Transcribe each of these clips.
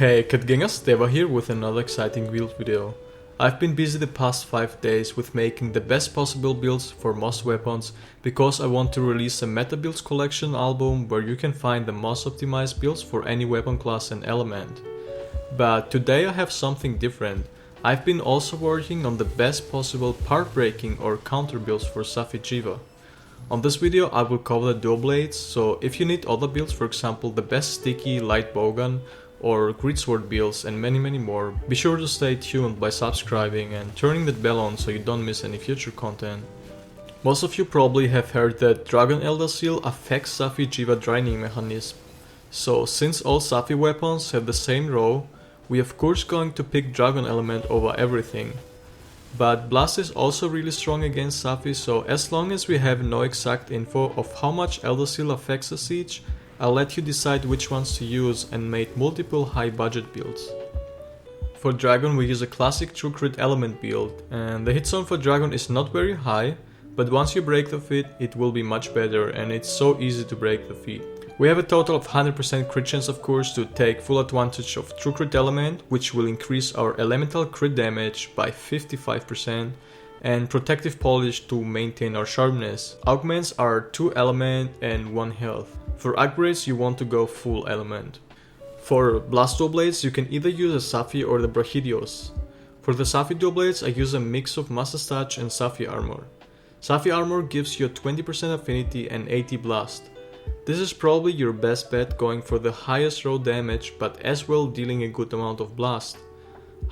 Hey, DEVA here with another exciting build video. I've been busy the past 5 days with making the best possible builds for most weapons because I want to release a meta builds collection album where you can find the most optimized builds for any weapon class and element. But today I have something different. I've been also working on the best possible part breaking or counter builds for Safi Jiiva. On this video I will cover the dual blades, so if you need other builds, for example the best sticky light bowgun or greatsword builds and many more, be sure to stay tuned by subscribing and turning that bell on so you don't miss any future content. Most of you probably have heard that Dragon Elder Seal affects Safi Jiiva draining mechanism. So since all Safi weapons have the same row, we of course going to pick Dragon element over everything. But Blast is also really strong against Safi, so as long as we have no exact info of how much Elder Seal affects the siege, I'll let you decide which ones to use and make multiple high budget builds. For Dragon we use a classic true crit element build, and the hit zone for Dragon is not very high, but once you break the feat it will be much better and it's so easy to break the feat. We have a total of 100% crit chance of course to take full advantage of true crit element, which will increase our elemental crit damage by 55%, and protective polish to maintain our sharpness. Augments are 2 element and 1 health. For upgrades you want to go full element. For blast dual blades you can either use a Safi or the Brachidios. For the Safi dual blades I use a mix of Master's Touch and Safi armor. Safi armor gives you a 20% affinity and 80 blast. This is probably your best bet going for the highest row damage, but as well dealing a good amount of blast.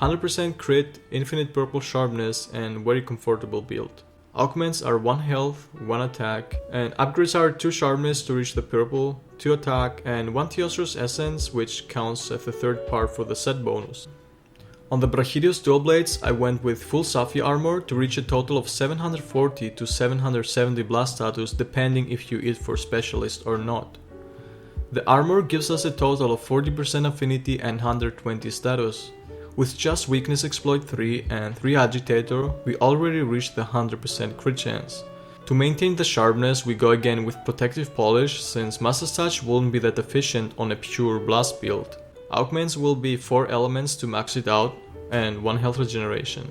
100% crit, infinite purple sharpness and very comfortable build. Augments are 1 health, 1 attack, and upgrades are 2 sharpness to reach the purple, 2 attack, and 1 Theosor's essence, which counts as the third part for the set bonus. On the Brachidios dual blades I went with full Safi armor to reach a total of 740 to 770 blast status depending if you eat for specialist or not. The armor gives us a total of 40% affinity and 120 status. With just weakness exploit 3 and 3 agitator, we already reached the 100% crit chance. To maintain the sharpness we go again with protective polish, since Master's Touch won't be that efficient on a pure blast build. Augments will be 4 elements to max it out and 1 health regeneration.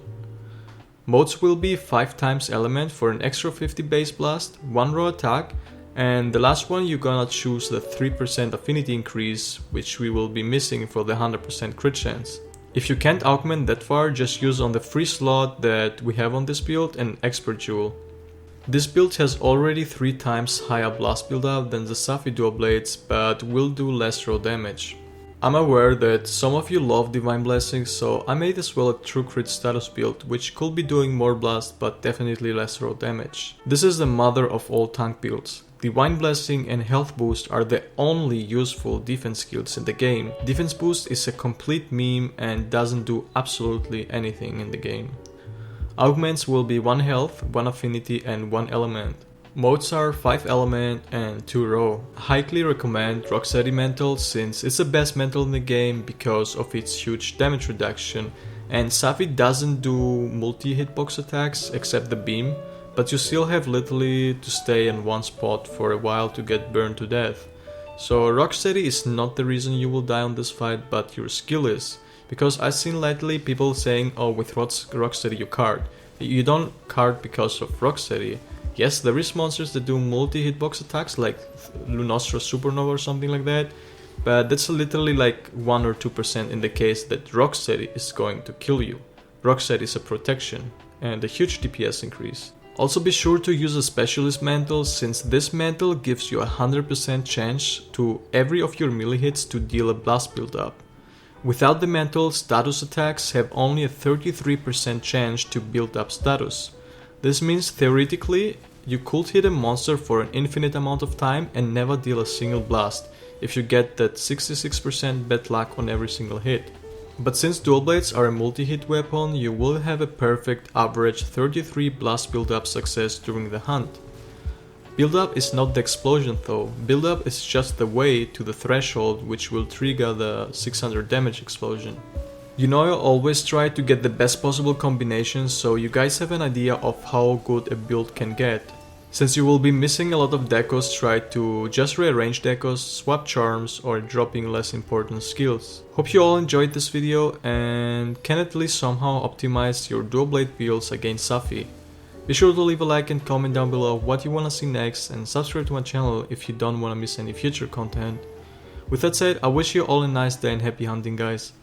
Modes will be 5 times element for an extra 50 base blast, 1 raw attack, and the last one you're gonna choose the 3% affinity increase, which we will be missing for the 100% crit chance. If you can't augment that far, just use on the free slot that we have on this build an expert jewel. This build has already 3 times higher blast build-up than the Safi dual blades, but will do less raw damage. I'm aware that some of you love Divine Blessings, so I made as well a true crit status build, which could be doing more blast but definitely less raw damage. This is the mother of all tank builds. Divine Blessing and Health Boost are the only useful defense skills in the game. Defense Boost is a complete meme and doesn't do absolutely anything in the game. Augments will be 1 health, 1 affinity and 1 element. Modes are 5 element and 2 raw. I highly recommend Rocksteady Mantle since it's the best mantle in the game because of its huge damage reduction, and Safi doesn't do multi-hitbox attacks except the beam, but you still have literally to stay in one spot for a while to get burned to death. So Rocksteady is not the reason you will die on this fight, but your skill is. Because I've seen lately people saying, oh, with Rocksteady you card. You don't card because of Rocksteady. Yes, there is monsters that do multi-hitbox attacks like Lunostro Supernova or something like that, but that's literally like 1 or 2% in the case that Rocksteady is going to kill you. Rocksteady is a protection and a huge DPS increase. Also be sure to use a specialist mantle, since this mantle gives you a 100% chance to every of your melee hits to deal a blast build-up. Without the mantle, status attacks have only a 33% chance to build up status. This means theoretically you could hit a monster for an infinite amount of time and never deal a single blast if you get that 66% bad luck on every single hit. But since dual blades are a multi-hit weapon, you will have a perfect average 33 blast build-up success during the hunt. Build-up is not the explosion though, build-up is just the way to the threshold which will trigger the 600 damage explosion. You know, I always try to get the best possible combinations so you guys have an idea of how good a build can get. Since you will be missing a lot of decos, try to just rearrange decos, swap charms, or dropping less important skills. Hope you all enjoyed this video and can at least somehow optimize your dual blade builds against Safi. Be sure to leave a like and comment down below what you wanna see next, and subscribe to my channel if you don't wanna miss any future content. With that said, I wish you all a nice day and happy hunting, guys.